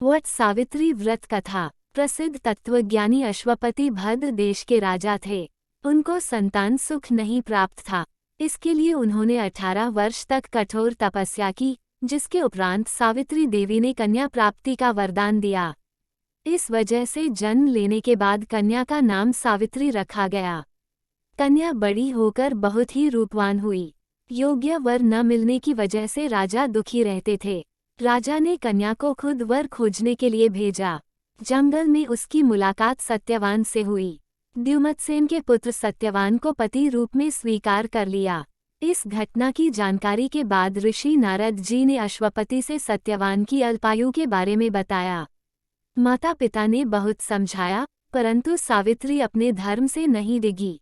वट सावित्री व्रत कथा। प्रसिद्ध तत्वज्ञानी अश्वपति भद्र देश के राजा थे। उनको संतान सुख नहीं प्राप्त था। इसके लिए उन्होंने 18 वर्ष तक कठोर तपस्या की, जिसके उपरांत सावित्री देवी ने कन्या प्राप्ति का वरदान दिया। इस वजह से जन्म लेने के बाद कन्या का नाम सावित्री रखा गया। कन्या बड़ी होकर बहुत ही रूपवान हुई। योग्य वर न मिलने की वजह से राजा दुखी रहते थे। राजा ने कन्या को खुद वर खोजने के लिए भेजा। जंगल में उसकी मुलाकात सत्यवान से हुई। द्युमत्सेन के पुत्र सत्यवान को पति रूप में स्वीकार कर लिया। इस घटना की जानकारी के बाद ऋषि नारद जी ने अश्वपति से सत्यवान की अल्पायु के बारे में बताया। माता पिता ने बहुत समझाया, परंतु सावित्री अपने धर्म से नहीं डिगी,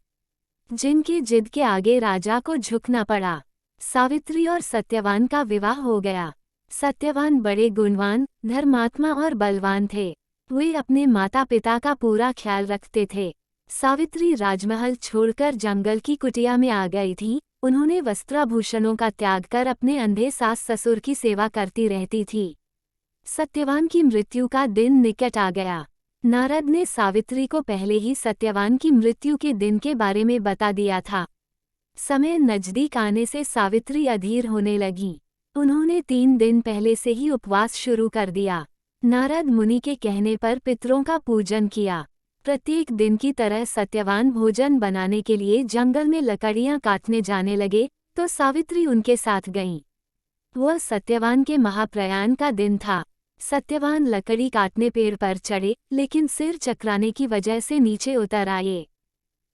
जिनकी जिद के आगे राजा को झुकना पड़ा। सावित्री और सत्यवान का विवाह हो गया। सत्यवान बड़े गुणवान, धर्मात्मा और बलवान थे। वे अपने माता पिता का पूरा ख्याल रखते थे। सावित्री राजमहल छोड़कर जंगल की कुटिया में आ गई थी। उन्होंने वस्त्राभूषणों का त्याग कर अपने अंधे सास ससुर की सेवा करती रहती थी। सत्यवान की मृत्यु का दिन निकट आ गया। नारद ने सावित्री को पहले ही सत्यवान की मृत्यु के दिन के बारे में बता दिया था। समय नजदीक आने से सावित्री अधीर होने लगी। उन्होंने 3 दिन पहले से ही उपवास शुरू कर दिया। नारद मुनि के कहने पर पितरों का पूजन किया। प्रत्येक दिन की तरह सत्यवान भोजन बनाने के लिए जंगल में लकड़ियां काटने जाने लगे, तो सावित्री उनके साथ गईं। वह सत्यवान के महाप्रयाण का दिन था। सत्यवान लकड़ी काटने पेड़ पर चढ़े, लेकिन सिर चकराने की वजह से नीचे उतर आए।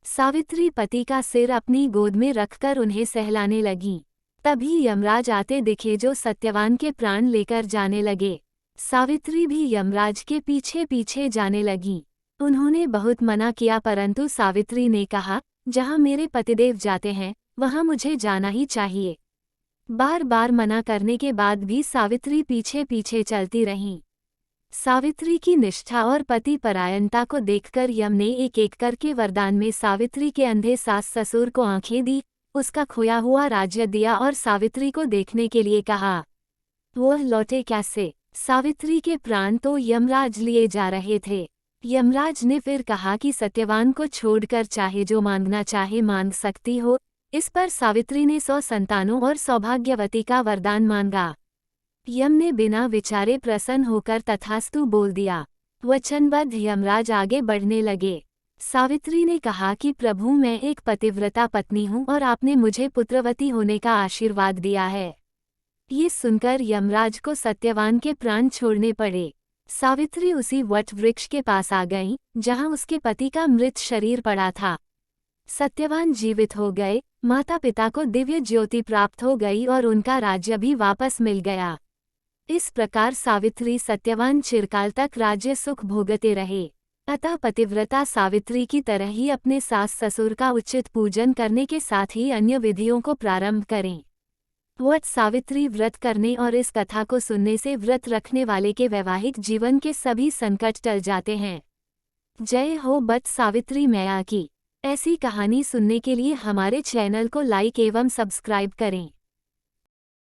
सावित्री पति का सिर अपनी गोद में रखकर उन्हें सहलाने लगीं। तभी यमराज आते दिखे, जो सत्यवान के प्राण लेकर जाने लगे। सावित्री भी यमराज के पीछे पीछे जाने लगीं। उन्होंने बहुत मना किया, परंतु सावित्री ने कहा, जहाँ मेरे पतिदेव जाते हैं वहाँ मुझे जाना ही चाहिए। बार बार मना करने के बाद भी सावित्री पीछे पीछे चलती रहीं। सावित्री की निष्ठा और पति परायणता को देखकर यम ने एक एक करके वरदान में सावित्री के अंधे सास ससुर को आंखें दी, उसका खोया हुआ राज्य दिया और सावित्री को देखने के लिए कहा। वह लौटे कैसे? सावित्री के प्राण तो यमराज लिए जा रहे थे। यमराज ने फिर कहा कि सत्यवान को छोड़कर चाहे जो मांगना चाहे मांग सकती हो। इस पर सावित्री ने 100 संतानों और सौभाग्यवती का वरदान मांगा। यम ने बिना विचारे प्रसन्न होकर तथास्तु बोल दिया। वचनबद्ध यमराज आगे बढ़ने लगे। सावित्री ने कहा कि प्रभु, मैं एक पतिव्रता पत्नी हूँ और आपने मुझे पुत्रवती होने का आशीर्वाद दिया है। ये सुनकर यमराज को सत्यवान के प्राण छोड़ने पड़े। सावित्री उसी वट वृक्ष के पास आ गईं, जहाँ उसके पति का मृत शरीर पड़ा था। सत्यवान जीवित हो गए, माता पिता को दिव्य ज्योति प्राप्त हो गई और उनका राज्य भी वापस मिल गया। इस प्रकार सावित्री सत्यवान चिरकाल तक राज्य सुख भोगते रहे। अतः पतिव्रता सावित्री की तरह ही अपने सास ससुर का उचित पूजन करने के साथ ही अन्य विधियों को प्रारंभ करें। वट सावित्री व्रत करने और इस कथा को सुनने से व्रत रखने वाले के वैवाहिक जीवन के सभी संकट टल जाते हैं। जय हो बट सावित्री मैया की। ऐसी कहानी सुनने के लिए हमारे चैनल को लाइक एवं सब्सक्राइब करें।